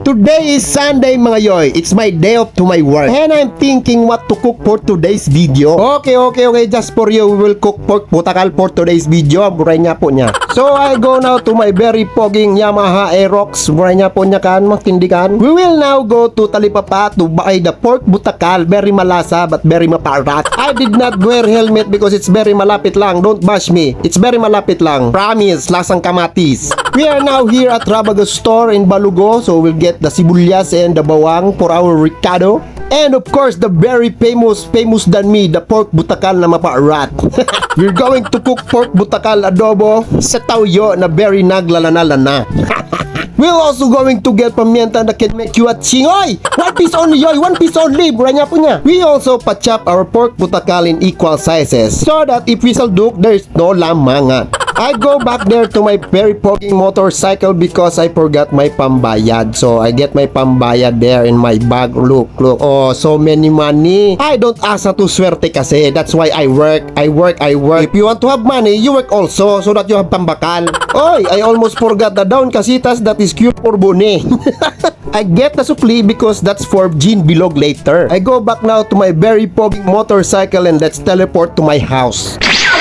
Today is Sunday mga yoy. It's my day off to my work. And I'm thinking what to cook for today's video. Okay. Just for you, we will cook pork butakal for today's video. Buray nga po niya. So I go now to my very pogging Yamaha Aerox. Buray nga po niya kan, matindikan. We will now go to Talipapa to buy the pork butakal. Very malasa but very maparat. I did not wear helmet because it's very malapit lang. Don't bash me. It's very malapit lang. Promise, lasang kamatis. We are now here at Rabago store in Balugo. So we'll get the sibuyas and the bawang for our Ricardo. And of course, the very famous than me, the pork butakal na maparat. We're going to cook pork butakal adobo sa tawyo na very naglalana-lana. We're also going to get pamienta that can make you a chingoy. One piece only, yoy. One piece only. Buranya po niya. We also pa-chop our pork butakal in equal sizes so that if we salduk, there is no lamangan. I go back there to my very pogging motorcycle because I forgot my pambayad. So I get my pambayad there in my bag. Look. Oh, so many money. I don't asa to swerte kasi. That's why I work. If you want to have money, you work also so that you have pambakal. Oy, I almost forgot the down kasitas that is cute for bone. I get the supli because that's for Jean Bilog later. I go back now to my very pogging motorcycle and let's teleport to my house.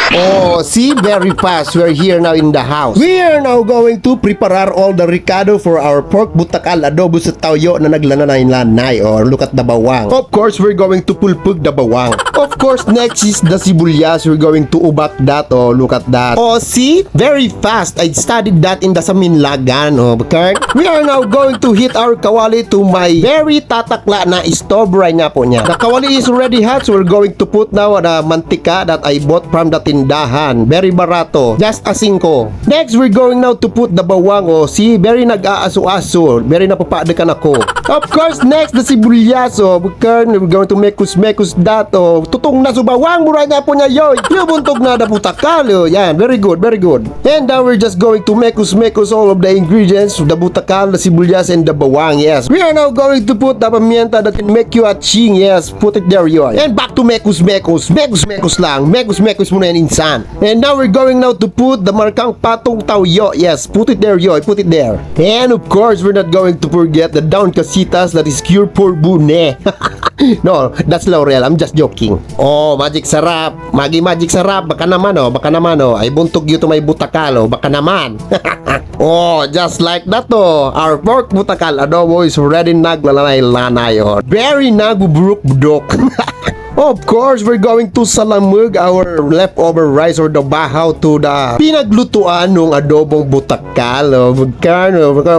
Oh, see, very fast. We're here now in the house. We are now going to prepare all the Ricardo for our pork butakal adobo sa tawyo na naglanay-lanay. Or look at the bawang. Of course, we're going to pulpug the bawang. Of course, next is the sibuyas. We're going to ubak that. Oh, look at that. Oh, see, very fast. I studied that in the Saminlagan. Oh, okay. We are now going to hit our kawali to my very tatakla na stove right na po niya. The kawali is already hot, so we're going to put now the mantika that I bought from the tindahan. Very barato. Just a 5. Next, we're going now to put the bawang. Oh, see, very nag-aaso-aso. Very napapadekan ako. Of course, next, the sibuyas. Oh, we're going to mekus that. Oh, tutong na sa bawang. Mura niya po niya, yoy. Yubuntog na the butakal. Oh, yan. Very good. And now, we're just going to mekus all of the ingredients. The butakal, the sibuyas, and the bawang. Yes. We are now going to put the pamienta that can make you a ching. Yes. Put it there, yoy. And back to mekus. Mekus lang. Mekus muna yan insan. And now we're going now to put the markang patong tawyo. Yes, put it there, yoy. Put it there. And of course, we're not going to forget the down casitas that is cure for bune. No, that's Laurel. I'm just joking. Oh, magic sarap. Magic sarap. Baka naman, oh. Ay buntog you to may butakal, oh. Baka naman. Oh, just like that, oh. Our pork butakal adobo is already naglalanay-lanay, oh. Very nagbuburuk-budok. Of course, we're going to salamug our leftover rice or the bahaw to the pinaglutuan ng adobong butakal. Oh,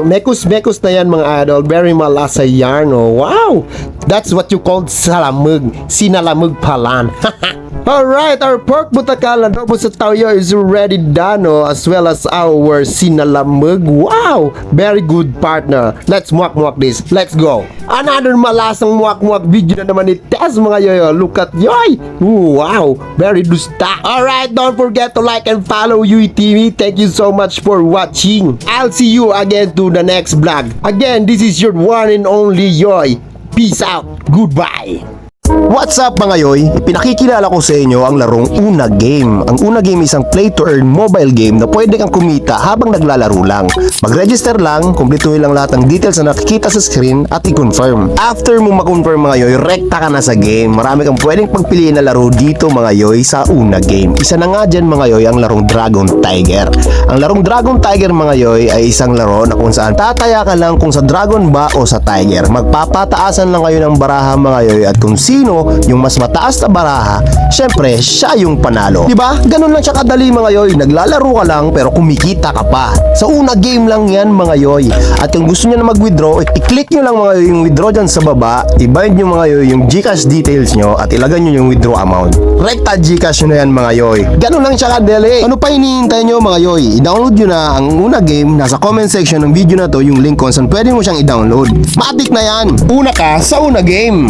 mekus na yan mga idol. Very malasa yan. Oh, wow! That's what you call salamug. Sinalamug palan. Alright, our pork butakal adobo sa tawyo is already done, oh, as well as our sinalamug. Wow! Very good, partner. Let's muak this. Let's go. Another malasang muak video na naman ni Tess mga yoyo. Look at yoy! Ooh, wow! Very dusta. Alright, don't forget to like and follow UTV. Thank you so much for watching. I'll see you again to the next vlog. Again, this is your one and only yoy. Peace out. Goodbye. What's up mga yoy? Pinakikilala ko sa inyo ang larong Una Game. Ang Una Game isang play-to-earn mobile game na pwede kang kumita habang naglalaro lang. Mag-register lang, kumpletuhin lang lahat ng details na nakikita sa screen at i-confirm. After mo ma-confirm mga yoy, rekta ka na sa game. Marami kang pwedeng pagpiliin na laro dito mga yoy sa Una Game. Isa na nga dyan mga yoy ang larong Dragon Tiger. Ang larong Dragon Tiger mga yoy ay isang laro na kung saan tataya ka lang kung sa Dragon ba o sa Tiger. Magpapataasan lang kayo ng baraha mga yoy at kung sino yung mas mataas na baraha, syempre siya yung panalo. Diba? Ganun lang siya kadali mga yoy. Naglalaro ka lang pero kumikita ka pa. Sa Una Game lang yan mga yoy. At kung gusto nyo na mag-withdraw, i-click nyo lang mga yoy yung withdraw dyan sa baba. I-bind nyo mga yoy yung Gcash details nyo at ilagay nyo yung withdraw amount. Rekta Gcash nyo na yan mga yoy. Ganun lang siya kadali. Ano pa hinihintay nyo mga yoy? I-download nyo na ang Una Game. Nasa comment section ng video na to yung link kung saan pwede mo siyang i-download. Matik na yan. Una ka sa Una Game.